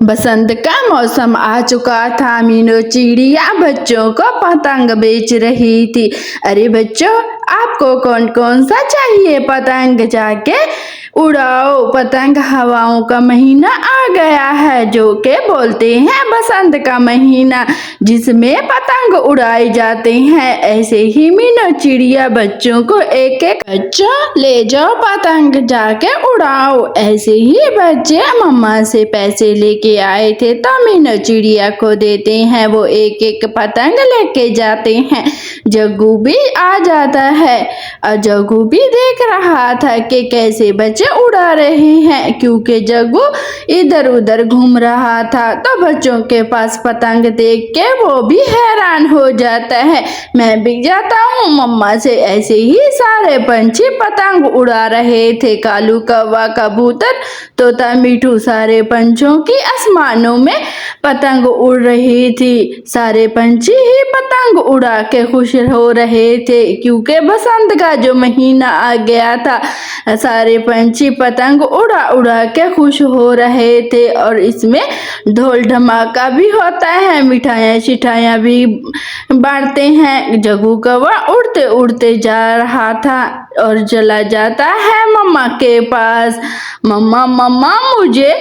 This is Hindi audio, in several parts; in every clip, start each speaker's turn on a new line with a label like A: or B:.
A: बसंत का मौसम आ चुका था। मीनू चिड़िया बच्चों को पतंग बेच रही थी। अरे बच्चों, आपको कौन कौन सा चाहिए पतंग? जाके उड़ाओ पतंग। हवाओं का महीना आ गया है, जो के बोलते हैं बसंत का महीना, जिसमें पतंग उड़ाए जाते हैं। ऐसे ही मीनू चिड़िया बच्चों को एक एक बच्चों ले जाओ पतंग, जाके उड़ाओ। ऐसे ही बच्चे मम्मा से पैसे लेके आए थे, तो मीनू चिड़िया को देते हैं। वो एक एक पतंग लेके जाते हैं। जग्गू भी आ जाता है और जग्गू भी देख रहा था कि कैसे बच्चे उड़ा रहे हैं, क्योंकि जग्गू इधर उधर घूम रहा था। तो बच्चों के पास पतंग देख के वो भी हैरान हो जाता है। मैं भी जाता हूँ मम्मा से। ऐसे ही सारे पंछी पतंग उड़ा रहे थे। कालू, कौवा, कबूतर, तोता, मिठू, सारे पंछियों की आसमानों में पतंग उड़ रही थी। सारे पंछी ही पतंग उड़ा के खुश हो रहे थे, क्योंकि बसंत का जो महीना आ गया था। सारे पंछी पतंग उड़ा उड़ा के खुश हो रहे थे, और इसमें ढोल धमाका भी होता है, मिठाइयाँ शिठाइयाँ भी बांटते हैं। जग्गू कौवा उड़ते उड़ते जा रहा था और चला जाता है मम्मा के पास। मम्मा मम्मा, मुझे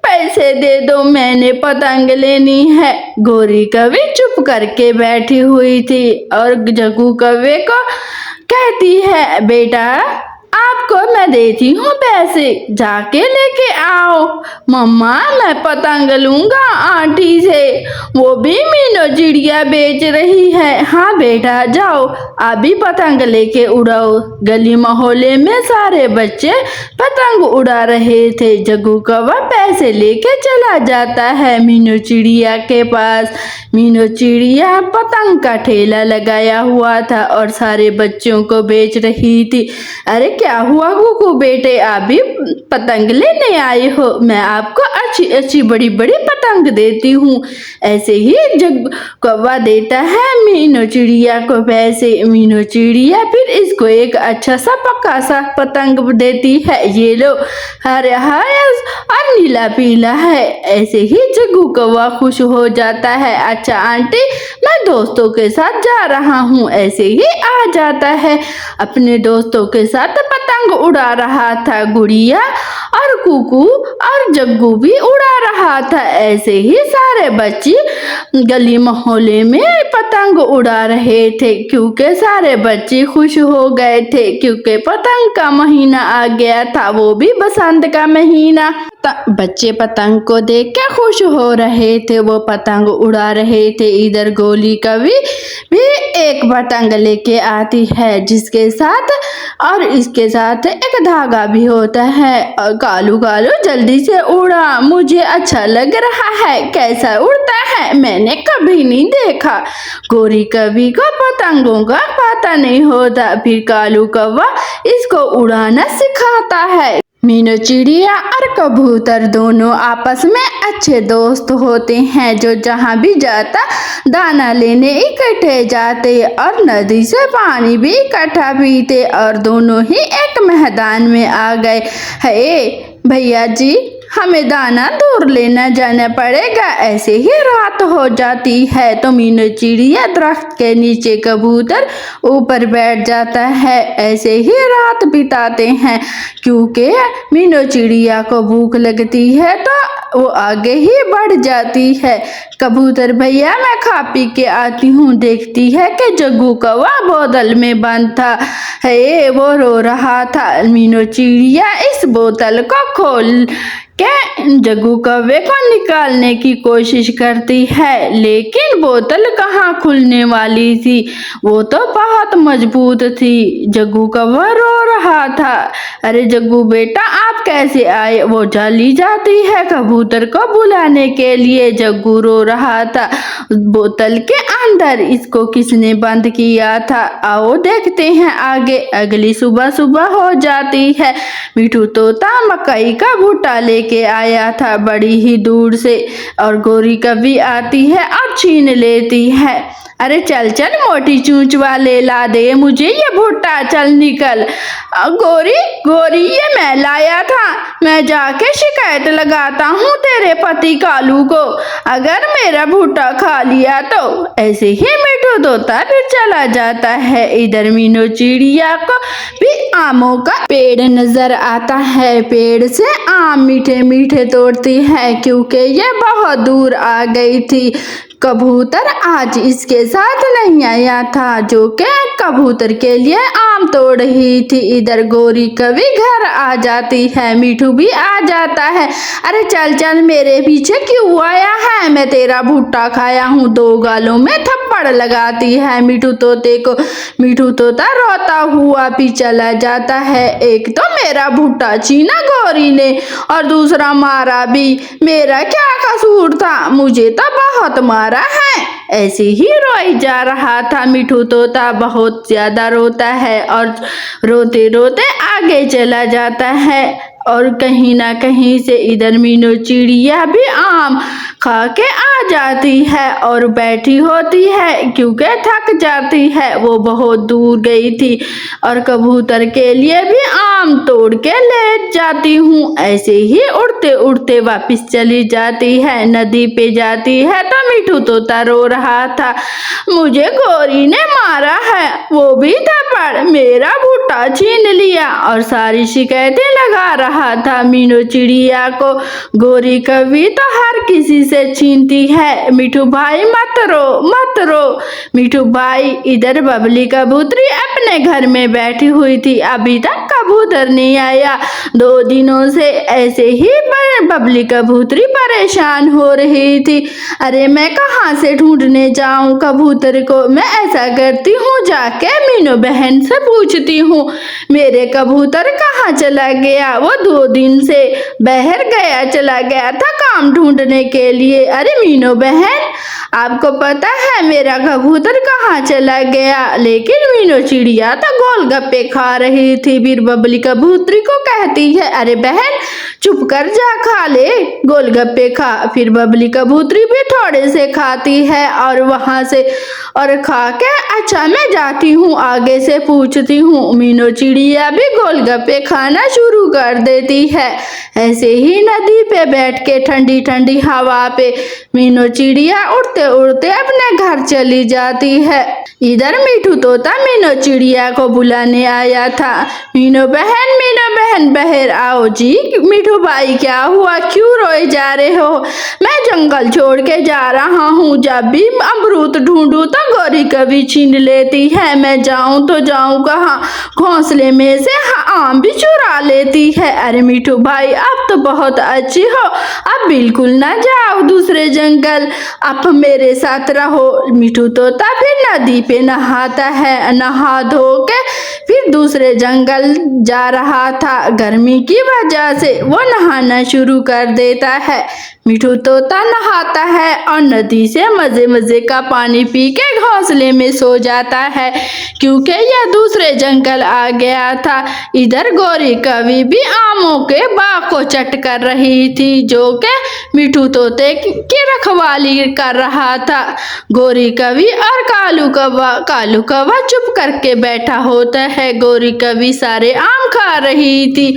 A: पैसे दे दो, मैंने पतंग लेनी है। गोरी कौवी चुप करके बैठी हुई थी और जग्गू कौवे को कहती है, बेटा आपको मैं देती हूँ पैसे, जाके लेके आओ। मम्मा, मैं पतंग लूंगा आंटी से, वो भी मीनू चिड़िया बेच रही है। हाँ बेटा, जाओ आप भी पतंग लेके उड़ाओ। गली मोहल्ले में सारे बच्चे पतंग उड़ा रहे थे। जग्गू कौवा पैसे लेके चला जाता है मीनू चिड़िया के पास। मीनू चिड़िया पतंग का ठेला लगाया हुआ था और सारे बच्चों को बेच रही थी। अरे क्या हुआ कुकू बेटे, आप भी पतंग लेने आए हो? मैं आपको अच्छी अच्छी बड़ी बड़ी पतंग देती हूँ। ऐसे ही जब कौवा देता है मीनू चिड़िया को पैसे, मीनू चिड़िया फिर इसको एक अच्छा सा पक्का सा पतंग देती है। ये लो, हरा हरा और नीला पीला है। ऐसे ही जग्गू कौवा खुश हो जाता है। अच्छा आंटी, मैं दोस्तों के साथ जा रहा हूँ। ऐसे ही आ जाता है, अपने दोस्तों के साथ पतंग उड़ा रहा था। गुड़िया और कुकू और जग्गू भी उड़ा रहा था। ऐसे ही सारे बच्चे गली मोहल्ले में पतंग उड़ा रहे थे, क्योंकि सारे बच्चे खुश हो गए थे, क्योंकि पतंग का महीना आ गया था, वो भी बसंत का महीना। बच्चे पतंग को देख के खुश हो रहे थे, वो पतंग उड़ा रहे थे। इधर गोली कौवी भी एक पतंग लेके आती है, जिसके साथ और इसके साथ एक धागा भी होता है। और कालू कालू जल्दी से उड़ा, मुझे अच्छा लग रहा है। कैसा उड़ता है, मैंने कभी नहीं देखा। गोरी कौवी को पतंगों का पता नहीं होता, फिर कालू कौवा इसको उड़ाना सिखाता है। मीनू चिड़िया और कबूतर दोनों आपस में अच्छे दोस्त होते हैं, जो जहाँ भी जाता दाना लेने इकट्ठे जाते और नदी से पानी भी इकट्ठा पीते, और दोनों ही एक मैदान में आ गए। हे भैया जी, हमें दाना दूर लेना जाना पड़ेगा। ऐसे ही रात हो जाती है, तो मीनू चिड़िया दरख्त के नीचे, कबूतर ऊपर बैठ जाता है। ऐसे ही रात बिताते हैं, क्योंकि मीनू चिड़िया को भूख लगती है तो वो आगे ही बढ़ जाती है। कबूतर भैया, मैं खा पी के आती हूँ। देखती है कि जग्गू कौवा बोतल में बंद था है, वो रो रहा था। मीनू चिड़िया इस बोतल को खोल के जग्गू कौवे को निकालने की कोशिश करती है, लेकिन बोतल कहाँ खुलने वाली थी, वो तो बहुत मजबूत थी। जग्गू कौवा रो रहा था। अरे जग्गू बेटा, आप कैसे आए? वो चली जाती है कबूतर को बुलाने के लिए। जग्गू रो रहा था बोतल के अंदर, इसको किसने बंद किया था? आओ देखते हैं आगे। अगली सुबह सुबह हो जाती है। मिठू तोता मकई का भुट्टा लेके आया था बड़ी ही दूर से, और गोरी कौवी आती है और छीन लेती है। अरे चल चल मोटी चूंच वाले, ला दे मुझे ये भुट्टा, चल निकल। गोरी गोरी ये मैं लाया था, मैं जाके शिकायत लगाता हूँ तेरे पति कालू को, अगर मेरा भुट्टा खा लिया तो। ऐसे ही मिठू तोता फिर चला जाता है। इधर मीनू चिड़िया को भी आमों का पेड़ नजर आता है। पेड़ से आम मीठे मीठे तोड़ती है क्योंकि ये बहुत दूर आ गई थी। कबूतर आज इसके साथ नहीं आया था जो कि कबूतर के लिए आम तोड़ रही थी। इधर गोरी कभी घर आ जाती है, मिठू भी आ जाता है। अरे चल चल मेरे पीछे क्यों आया है, मैं तेरा भुट्टा खाया हूँ। दो गालों में थप्पड़ लगाती है मिठू तोते को। मिठू तोता रोता हुआ भी चला जाता है। एक तो मेरा भुट्टा छीना गोरी ने और दूसरा मारा भी, मेरा क्या कसूर था, मुझे तो बहुत मारा है। ऐसे ही रोई जा रहा था। मिठू तोता बहुत ज्यादा रोता है और रोते रोते आगे चला जाता है। और कहीं ना कहीं से इधर मीनू चिड़िया भी आम खा के आ जाती है और बैठी होती है क्योंकि थक जाती है, वो बहुत दूर गई थी। और कबूतर के लिए भी आम तोड़ के ले जाती हूँ। ऐसे ही उड़ते उड़ते वापस चली जाती है। नदी पे जाती है तो मिठू तोता रो रहा था, मुझे गोरी ने मारा है, वो भी थप्पड़, मेरा भुट्टा छीन लिया, और सारी शिकायतें लगा रहा था मीनू चिड़िया को। गोरी कभी तो हर किसी से छीनती है। मिठू भाई मत रो मत रो। मिठू भाई इधर बबली कबूतरी अपने घर में बैठी हुई थी, अभी तक कबूतर नहीं आया। 2 दिनों से ऐसे ही बबली कबूतरी परेशान हो रही थी। अरे मैं कहाँ से ढूंढने जाऊं कबूतर को। मैं ऐसा करती हूँ, जाके मीनू बहन से पूछती हूँ मेरे कबूतर कहाँ चला गया। वो 2 दिन से बाहर गया चला गया था काम ढूंढने के लिए। अरे मीनू बहन आपको पता है मेरा कबूतर कहाँ चला गया। लेकिन मीनू चिड़िया तो गोलगप्पे खा रही थी। फिर बबली कबूतरी को कहती है, अरे बहन चुप कर जा, खा ले गोलगप्पे खा। फिर बबली कबूतरी भी थोड़े से खाती है और वहां से और खा के अच्छा मैं जाती हूँ, आगे से पूछती हूँ। मीनू चिड़िया भी गोलगप्पे खाना शुरू कर देती है। ऐसे ही नदी पे बैठ के ठंडी ठंडी हवा पे मीनू चिड़िया उड़ते उड़ते अपने घर चली जाती है। इधर मिठू तोता मीनू चिड़िया को बुलाने आया था। मीनू बहन बहर आओ जी। मिठू भाई क्या हुआ, क्यों रोए जा रहे हो। मैं जंगल छोड़ के जा रहा हूँ, जब भी अमरूद ढूंढूं तो गोरी कभी छीन लेती है। मैं जाऊं तो जाऊं कहाँ, घोंसले में से आम भी चुरा लेती है। अरे मिठू भाई आप तो बहुत अच्छी हो, अब बिल्कुल ना जाओ दूसरे जंगल, आप मेरे साथ रहो। मिठू तोता फिर नदी पे नहाता है, नहा धो के फिर दूसरे जंगल जा रहा था। गर्मी की वजह से वो नहाना शुरू कर देता है। मिठू तोता नहाता है और नदी से मजे मजे का पानी पी के घोंसले में सो जाता है क्योंकि यह दूसरे जंगल आ गया था। इधर गोरी कवि भी आमों के बाग को चट कर रही थी जो कि मिठू तोते की रखवाली कर रहा था। गोरी कवि और कालू कौवा चुप करके बैठा होता है। गोरी कवि सारे आम खा रही थी।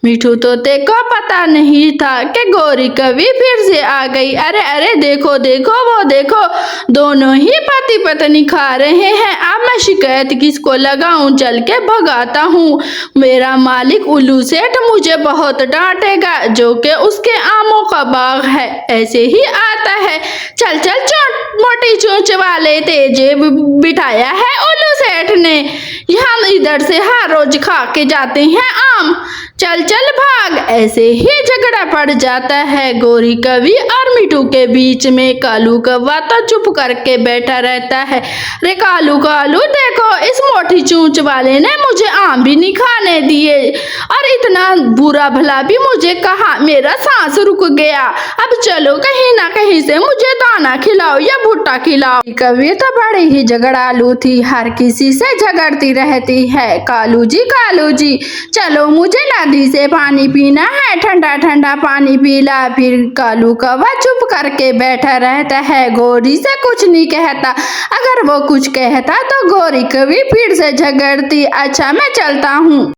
A: मिठू तोते को पता नहीं था कि गोरी कवि फिर से आ गई। अरे अरे देखो देखो वो देखो, दोनों ही पति पत्नी खा रहे हैं। अब मैं शिकायत किसको लगाऊं, चल के भगाता हूँ। मेरा मालिक उल्लू सेठ मुझे बहुत डांटेगा जो कि उसके आमों का बाग है। ऐसे ही आता है, चल चल मोटी चोंच वाले तेजे बिठाया है उल्लू सेठ ने, यहाँ इधर से हर रोज खा के जाते हैं आम, चल चल भाग। ऐसे ही झगड़ा पड़ जाता है गोरी कवि और मिठू के बीच में। कालू कौवा तो चुप करके बैठा रहता है। रे कालू देखो, इस मोटी चूंच वाले ने मुझे मुझे आम भी नहीं खाने दिए और इतना बुरा भला भी मुझे कहा, मेरा सांस रुक गया। अब चलो कहीं ना कहीं से मुझे दाना खिलाओ या भुट्टा खिलाओ। कविता बड़ी ही झगड़ालू थी, हर किसी से झगड़ती रहती है। कालू जी चलो मुझे नदी से पानी पीना है, ठंडा ठंडा पानी पीला। फिर कालू कौवा चुप करके बैठा रहता है, गोरी से कुछ नहीं कहता। अगर वो कुछ कहता तो गोरी कभी फिर से झगड़ती। अच्छा मैं चलता हूँ।